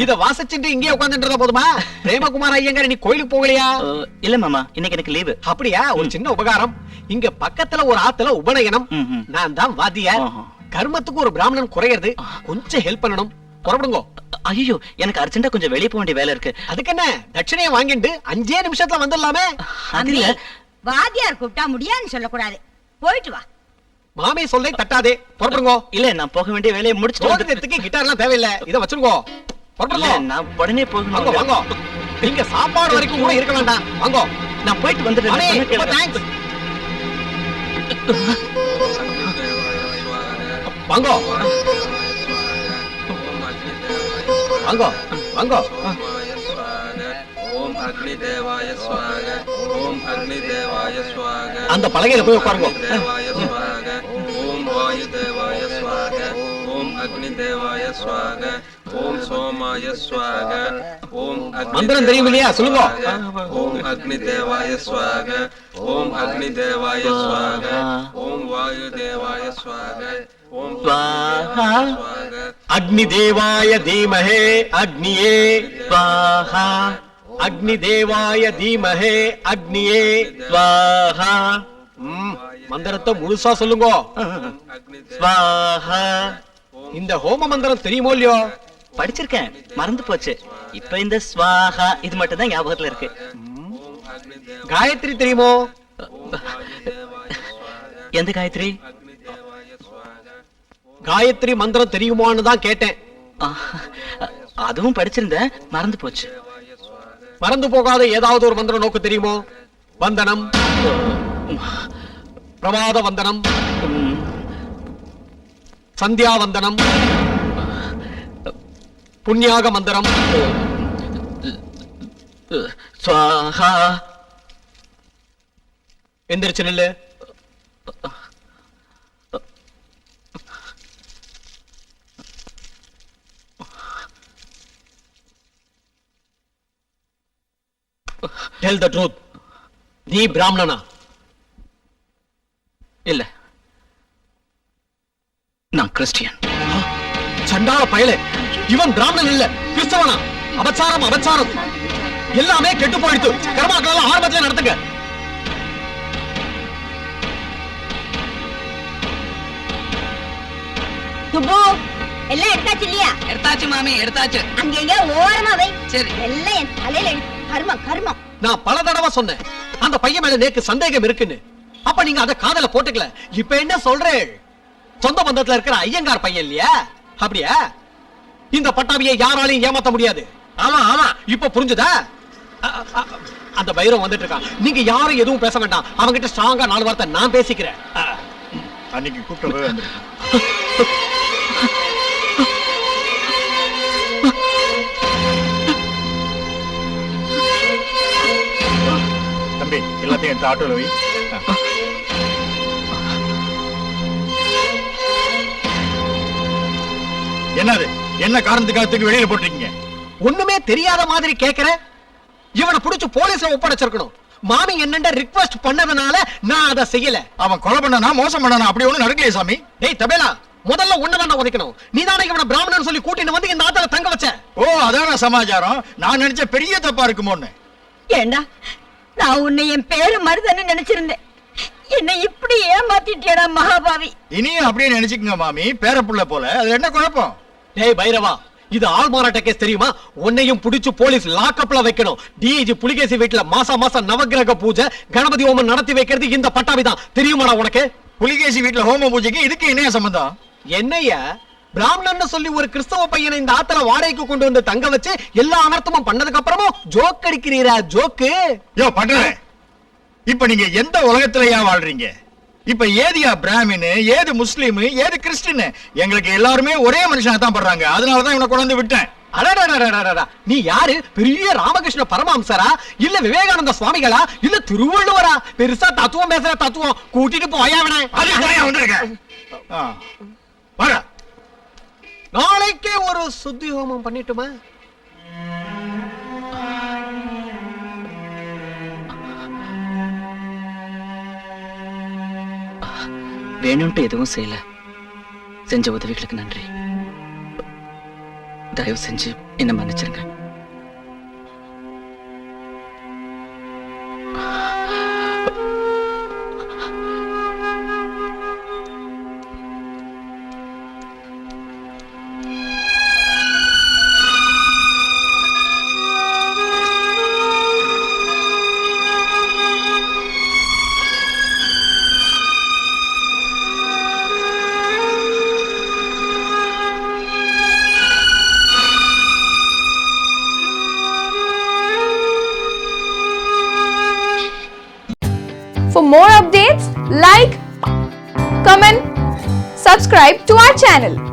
இத வாசிச்சுட்டு இங்கே உட்கார்ந்துட்டு போதுமா? பிரேமகுமார் ஐயங்கார் நீ கோயிலுக்கு போகலையா? இல்ல மாமா, இன்னைக்கு எனக்கு லீவு. அப்படியா? ஒரு சின்ன உபகாரம். இங்க பக்கத்துல ஒரு ஆத்துல உபநயனம். நான் தான் வாத்தியார். கர்மத்துக்கு ஒரு பிராமணன் குறையிறது, கொஞ்சம் ஹெல்ப் பண்ணணும். புறப்படுங்க. ஐயோ, எனக்கு அர்ஜென்ட்டா கொஞ்சம் வெளிய போக வேண்டிய வேலை இருக்கு. அதுக்கு என்ன, தட்சணையை வாங்கிட்டு 5 நிமிஷத்துல வந்துடலாமே. அதுல வாத்தியார் கூப்பிட்டா முடியாதுன்னு சொல்லக்கூடாது. போயிட்டு வா. மாமி சொல்லை தட்டாதே. புறப்படுங்க. இல்ல, நான் போக வேண்டிய வேலையை முடிச்சுட்டு கிட்டார் எல்லாம் தேவையில்லை, இத வச்சிருங்க. புறப்படுங்க. நான் உடனே போகணும். வாங்க வாங்க. நீங்க சாப்பாடு வரைக்கும் கூட இருக்க வேண்டாம். வாங்க, நான் போயிட்டு வந்துடுறேன். தேங்க்ஸ். வாங்க வாங்க வாங்க. ஓம் அக்னி தேவாய ஸ்வாக. ஓம் அக்னி தேவாய ஸ்வாக. அந்த பலகையில போய் உட்காருங்க. தேவாய ஸ்வாக. ஓம் வாயு தேவாய ஸ்வாக. ஓம் அக்னி தேவாய ஸ்வாக. ஓம் சோமாய ஸ்வாக. ஓம் மந்திரம் தெரியும் இல்லையா? சொல்லுங்க. ஓம் அக்னி தேவாய ஸ்வாக. ஓம் அக்னி தேவாய ஸ்வாக. ஓம் வாயு தேவாய ஸ்வாக. ஓம் ஸ்வாஹா. அக்னி தேவாய தீமஹே அக்னியே ஸ்வாஹா. அக்னி தேவாய தீமஹே அக்னியே ஸ்வாஹா. மந்திரத்தை முழுசா சொல்லுங்க. ஸ்வாஹா. இந்த ஹோம மந்திரம் தெரியுமோ இல்லையோ? படிச்சிருக்கேன், மறந்து போச்சு. இப்ப இந்த ஸ்வாஹா இது மட்டும் தான் ஞாபகத்துல இருக்கு. காயத்ரி தெரியுமோ? எந்த காயத்ரி? காயத்ரி மந்திரம் தெரியுமான்னு தான் கேட்டேன். அதுவும் படிச்சிருந்தேன், மறந்து போச்சு. மறந்து போகாத ஏதாவது ஒரு மந்திரம் நோக்கு தெரியுமோ? வந்தனம், பிரமாத வந்தனம், சந்தியா வந்தனம், புண்ணியாக மந்திரம். ஸ்வாஹா. எந்திரிச்சு நில்லு. Tell the truth. நீ பிராமணனா? இல்ல, நான் கிறிஸ்டியன். சண்டாள பயலே, இவன் பிராமணன் இல்ல, கிறிஸ்தவனா? அபச்சாரம் அபச்சாரம். எல்லாமே கெட்டு போயிடுத்து. கர்மாக்கள் ஆரம்பத்துல நடத்துங்க. சுப்பு, எல்லாம் எடுத்தாச்சு இல்லையா? எடுத்தாச்சு மாமி, எடுத்தாச்சு. அங்க எங்க ஓரமா வை. சரி. எல்லாம் என் தலையில கர்மம் கர்மம். நான் பல தடவை சொன்னேன் அந்த பையன் மேல நேக்கு சந்தேகம் இருக்குன்னு. அப்ப நீங்க அத காதல போட்டுக்கல. இப்ப என்ன சொல்றேன்? சொந்த பந்தத்துல இருக்கிற ஐயங்கார் பையன் இல்லையா? அப்படியா? இந்த பட்டாபியை யாராலையும் ஏமாத்த முடியாது. ஆமா ஆமா, இப்ப புரிஞ்சுதா? அந்த பைரவம் வந்துட்டு இருக்கான். நீங்க யாரும் எதுவும் பேச வேண்டாம். அவங்கிட்ட ஸ்ட்ராங்கா 4 வார்த்தை நான் பேசிக்கிறேன். அன்னைக்கு கூப்பிட்டு வந்து தம்பி எல்லாத்தையும் எடுத்து ஆட்டோல வை. என்னது? என்ன காரணத்துக்காக வெளியில போட்டிருக்கீங்க? ஒண்ணுமே தெரியாத மாதிரி கேக்குற. இவனை புடிச்சு போலீஸ்ல ஒப்படைச்சிருக்கணும். மாமி என்னண்ட ரிக்வெஸ்ட் பண்ணதுனால நான் அதை செய்யல. அவன் கொலை பண்ணனா மோசம் பண்ணனா அப்படி ஒண்ணு நடக்கலையே சாமி. டேய் தபேலா, முதல்ல உன்னதான உதைக்கணும். நீதானே இவனை பிராமணன் சொல்லி கூட்டிட்டு வந்து இந்த ஆத்துல தங்க வச்ச. ஓ, அதான சமாச்சாரம். நான் நினைச்ச பெரிய தப்பா இருக்குமோன்னு. ஏண்டா, நான் உன்னை என் பேரு மருதன்னு நினைச்சிருந்தேன். என்னை இப்படி ஏமாத்திட்டியடா மகாபாவி. இனியும் அப்படியே நினைச்சுக்கங்க மாமி, பேரப்புள்ள போல. அது என்ன குழப்பம்? டேய் பைரவா, இது ஆள் மாறாட்ட கேஸ் தெரியுமா? உன்னையும் புடிச்சு போலீஸ் லாக்அப்ல வைக்கணும். டிஐஜி புலிகேசி வீட்டுல மாசம் நவக்கிரக பூஜை கணபதி ஹோமம் நடத்தி வைக்கிறது இந்த பட்டாபி தான். தெரியுமாடா உனக்கு? புலிகேசி வீட்டுல ஹோம பூஜைக்கு இதுக்கு என்ன சம்பந்தம்? என்னையா பிராமணன் சொல்லி ஒரு கிறிஸ்தவ பையனை இந்த ஆத்துல வாடகைக்கு கொண்டு வந்து தங்க வச்சு எல்லா அனர்த்தமும் பண்ணதுக்கு அப்புறமும் ஜோக் அடிக்கிறீரா? ஜோக்கு யோ பண்றேன். இப்ப நீங்க எந்த உலகத்திலயா வாழ்றீங்க? இப்ப ஏதியா பிராமின், ஏது முஸ்லீம், ஏது கிறிஸ்டின்? எங்களுக்கு எல்லாருமே ஒரே மனுஷனா தான் படுறாங்க. அதனாலதான் இவனை கொண்டு வந்து விட்டேன். அடடடடடடடா, நீ யாரு? பெரிய ராமகிருஷ்ண பரமஹம்சரா, இல்ல விவேகானந்த சுவாமிகளா, இல்ல திருவள்ளுவரா? பெருசா தத்துவம் பேசுற தத்துவம் கூட்டிட்டு போயாவனே. அதுதான் வந்திருக்கேன். வர நாளைக்கே ஒரு சுத்தி ஹோமம் பண்ணிட்டுமா? வேணும்ட்டு எதுவும் செய்யல. செஞ்ச உதவிகளுக்கு நன்றி. தயவு செஞ்சு என்ன மன்னிச்சிருங்க. For more updates, like, comment, subscribe to our channel.